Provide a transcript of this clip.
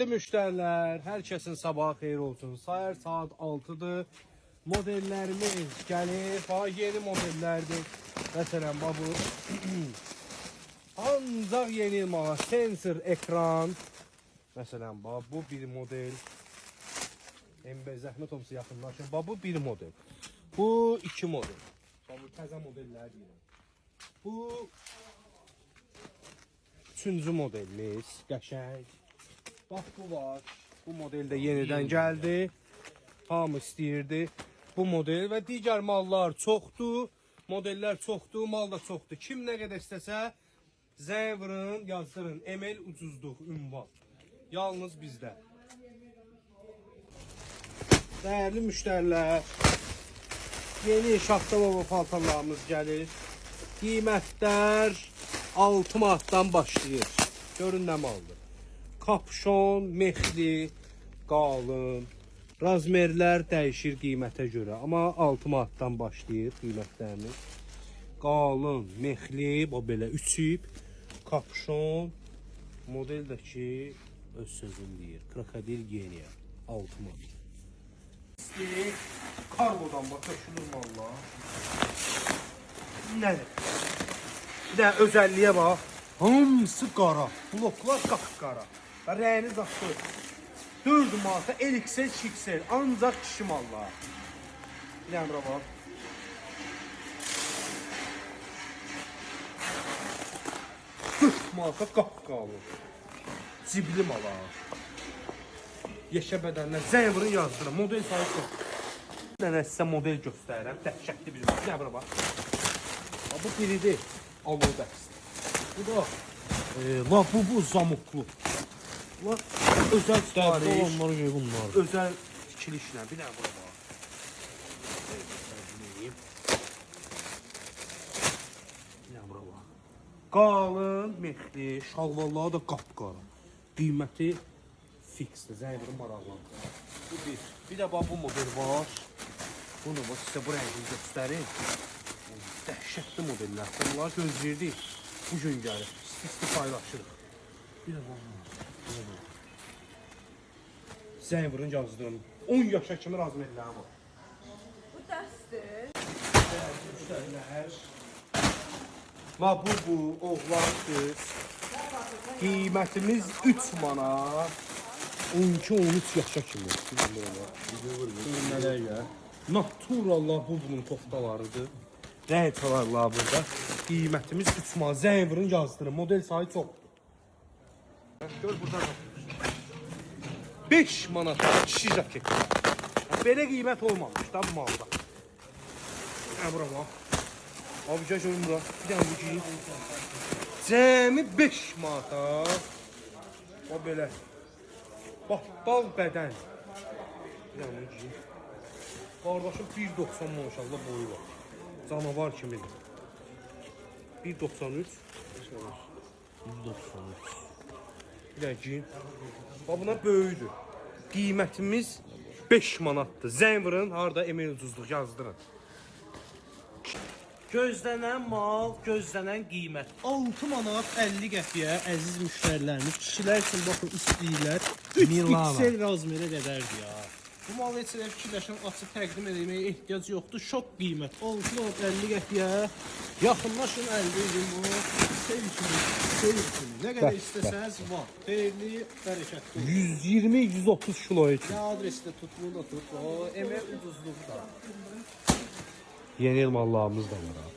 Değerli müşteriler, herkesin sabahı xeyir olsun. Sayar saat 6'dır. Modellerimiz gəlir. Yeni modellerdir. Mesela bu ancaq yeni mal sensor ekran. Mesela bu bir model. MB zəhmət olsa yaxınlaşın. Bu bir model. Bu iki model. Bu təzə modellər deyirəm. Bu üçüncü modelimiz. Qəşəng. Bax bu var. Bu model də yenidən gəldi. Hamı istəyirdi. Bu model və digər mallar çoxdur. Modeller çoxdur, mal da çoxdur. Kim nə qədər istəsə zəng vurun, yazdırın. Emel ucuzluq, ünvan. Yalnız bizdə. Değerli müşterilər, yeni şaxta baba paltarlarımız gəlir. Qiymətlər 6 manatdan başlayır. Görün nə maldır. Kapşon, mexli, qalın. Razmerlər dəyişir qiymətə görə. Amma 6 manatdan başlayır qiymətlərimiz. Qalın, mexli, bu belə üçüb. Kapşon, modeldəki öz sözünü deyir. Krokodil geniya, 6 manat. Kargodan bak taşınır valla. Nədir? Bir də özəlliyə bax. Hamısı qara. Bloklar qapqara. Və rəyini zaxtır. 4 manata eliksel çiksel. Ancaq kişi mallar. Bir dənə bura bax. Manata qapqalı. Cibli mala. Yeşə bədənlər. Zəngvurun yazdırın. Model sayı çox. Bir dənə sizə model göstərirəm. Dəhşətli bir model. Bir dənə bura bax. Bu biridir. Alodex. Bu da bu zamuklu. Bu özel sipariş. Özel tikilişlə. Bir dənə bura bax. Bir dənə bura bax. Qalın, mexli, şalvarları da qapqara. Qiyməti fiksdir. Zəngvurun maraqlanır. Bu bir. Bir də bu model var. Bunu sizə bu rəngini göstərim. Dəhşətli modellər. Bunları gözləyirdik. Bugün gəlir. İsti paylaşırıq. Bir də bax. Zəngvurun yazdırın. 10 yaşa kimi razmerləri var. Bu dəstir. Bu oğlan qız. Qiymətimiz 3 manat. 12-13 yaşa kimi. Naturallah bu bunun toftalarıdır. Rəng çalarlar burada. Qiymətimiz 3 manat. Zəngvurun yazdırın. Model sayı çoxdur. Gör burada 5 manata kişi jaketi. Belə qiymət olmamış da bu malda. Bura bax. Abi görün bura. Bir dənə bu giyin. Cəmi 5 manata. O belə. Battal bədən. Bir dənə bu giyin. Qardaşım 1.90 maşallah boyu var. Canavar kimidir. 1.93. 1.93. Bir dənə giyin. Buna böyüdür. Qiymətimiz 5 manatdır. Zəngvurun harda emel ucuzluq yazdırın. Gözlənən mal, gözlənən qiymət. 6 manat 50 qəpiyə əziz müştərilərimiz. Kişilər üçün baxın istəyirlər. 3 piksel razmerə qədərdir ya. Bu malı heç elə fikirləşən açıb təqdim etməyə ehtiyac yoxdur. Şok qiymət. 6 manat 50 qəpiyə. Yaxınlaşın əldə edin bunu. Sevgili. Nə qədər istəsəniz var. Xeyirli, bərəkətli. 120-130 kiloya kimi. Nə adresdə tut, bunu da tut. O, emel ucuzluqda. Yeni mallarımız da var.